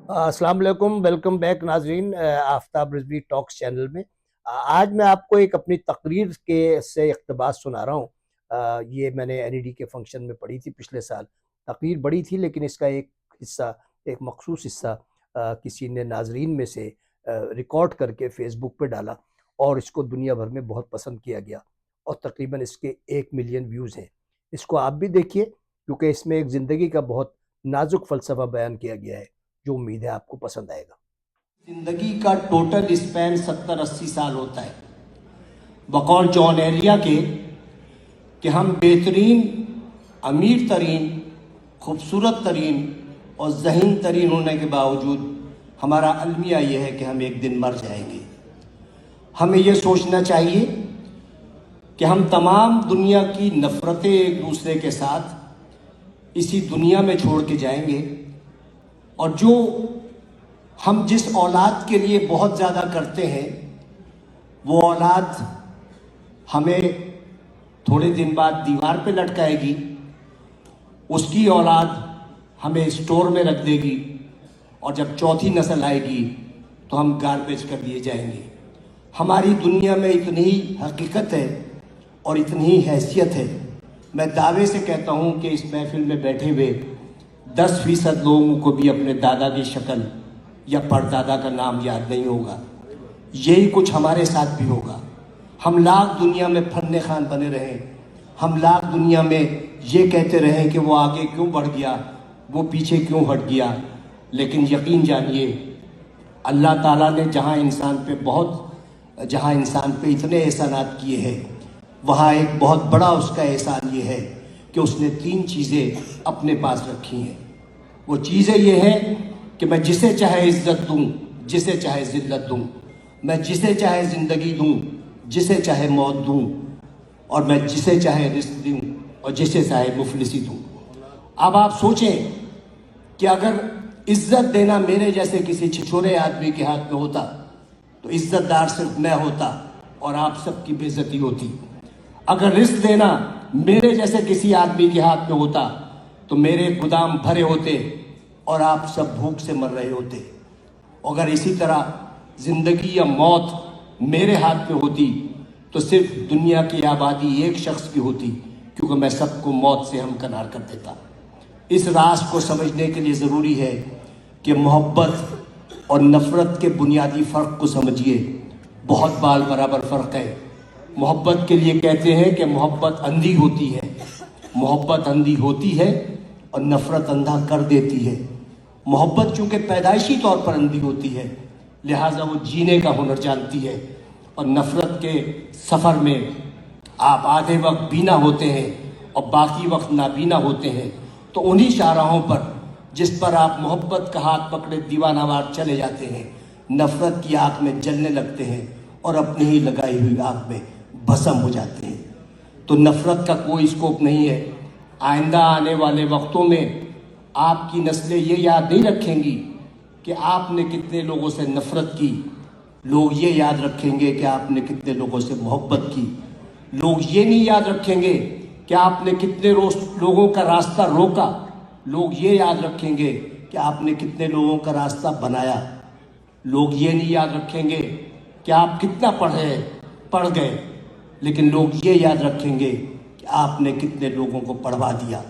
अस्सलाम वालेकुम, welcome back नाजरीन आफ्ताब रिजवी टॉक्स चैनल में। आज मैं आपको एक अपनी तकरीर के से इक़्तिबास सुना रहा हूँ। ये मैंने एनईडी के फंक्शन में पढ़ी थी पिछले साल। तकरीर बड़ी थी लेकिन इसका एक हिस्सा, एक मखसूस हिस्सा किसी ने नाजरीन में से रिकॉर्ड करके फेसबुक पे डाला और इसको दुनिया भर में बहुत पसंद किया गया और तकरीबन इसके 1 मिलियन व्यूज़ हैं। इसको आप भी देखिए क्योंकि इसमें एक ज़िंदगी का बहुत नाजुक फ़लसफ़ा बयान किया गया है जो उम्मीद है आपको पसंद आएगा। जिंदगी का टोटल स्पैन 70-80 साल होता है बकौल जॉन एलिया के कि हम बेहतरीन, अमीर तरीन, खूबसूरत तरीन और ज़हीन तरीन होने के बावजूद हमारा अलमिया ये है कि हम एक दिन मर जाएंगे। हमें ये सोचना चाहिए कि हम तमाम दुनिया की नफ़रतें एक दूसरे के साथ इसी दुनिया में छोड़ के जाएंगे और जो हम जिस औलाद के लिए बहुत ज़्यादा करते हैं वो औलाद हमें थोड़े दिन बाद दीवार पे लटकाएगी, उसकी औलाद हमें स्टोर में रख देगी और जब चौथी नस्ल आएगी तो हम गार्बेज कर दिए जाएंगे। हमारी दुनिया में इतनी ही हकीकत है और इतनी ही हैसियत है। मैं दावे से कहता हूँ कि इस महफिल में बैठे हुए 10% लोगों को भी अपने दादा की शक्ल या परदादा का नाम याद नहीं होगा। यही कुछ हमारे साथ भी होगा। हम लाख दुनिया में फन्ने खान बने रहें, हम लाख दुनिया में ये कहते रहें कि वो आगे क्यों बढ़ गया, वो पीछे क्यों हट गया, लेकिन यकीन जानिए अल्लाह ताला ने जहाँ इंसान पे इतने एहसानात किए हैं वहाँ एक बहुत बड़ा उसका एहसान ये है कि उसने 3 चीज़ें अपने पास रखी हैं। वो चीज़ें ये हैं कि मैं जिसे चाहे इज्जत दूं, जिसे चाहे ज़िल्लत दूं, मैं जिसे चाहे ज़िंदगी दूं, जिसे चाहे मौत दूं, और मैं जिसे चाहे रिस्क दूं और जिसे चाहे मुफलिसी दूं। अब आप सोचें कि अगर इज्जत देना मेरे जैसे किसी छिछोरे आदमी के हाथ में होता तो इज्जतदार सिर्फ मैं होता और आप सबकी बेइज्जती होती। अगर रिस्क देना मेरे जैसे किसी आदमी के हाथ में होता तो मेरे गोदाम भरे होते और आप सब भूख से मर रहे होते। अगर इसी तरह जिंदगी या मौत मेरे हाथ में होती तो सिर्फ दुनिया की आबादी एक शख्स की होती, क्योंकि मैं सबको मौत से हमकनार कर देता। इस राज को समझने के लिए ज़रूरी है कि मोहब्बत और नफ़रत के बुनियादी फ़र्क को समझिए। बहुत बाल बराबर फ़र्क है। मोहब्बत के लिए कहते हैं कि मोहब्बत अंधी होती है, मोहब्बत अंधी होती है और नफ़रत अंधा कर देती है। मोहब्बत चूँकि पैदाइशी तौर पर अंधी होती है लिहाजा वो जीने का हुनर जानती है, और नफ़रत के सफ़र में आप आधे वक्त बीना होते हैं और बाकी वक्त नाबीना होते हैं। तो उन्हीं शाहराहों पर जिस पर आप मोहब्बत का हाथ पकड़े दीवानावार चले जाते हैं, नफ़रत की आग में जलने लगते हैं और अपनी ही लगाई हुई आग में भस्म हो जाते हैं। तो नफ़रत का कोई स्कोप नहीं है। आइंदा आने वाले वक्तों में आपकी नस्लें ये याद नहीं रखेंगी कि आपने कितने लोगों से नफ़रत की, लोग ये याद रखेंगे कि आपने कितने लोगों से मोहब्बत की। लोग ये नहीं याद रखेंगे कि आपने कितने लोगों का रास्ता रोका, लोग ये याद रखेंगे कि आपने कितने लोगों का रास्ता बनाया। लोग ये नहीं याद रखेंगे कि आप कितना पढ़ गए, लेकिन लोग ये याद रखेंगे कि आपने कितने लोगों को पढ़वा दिया।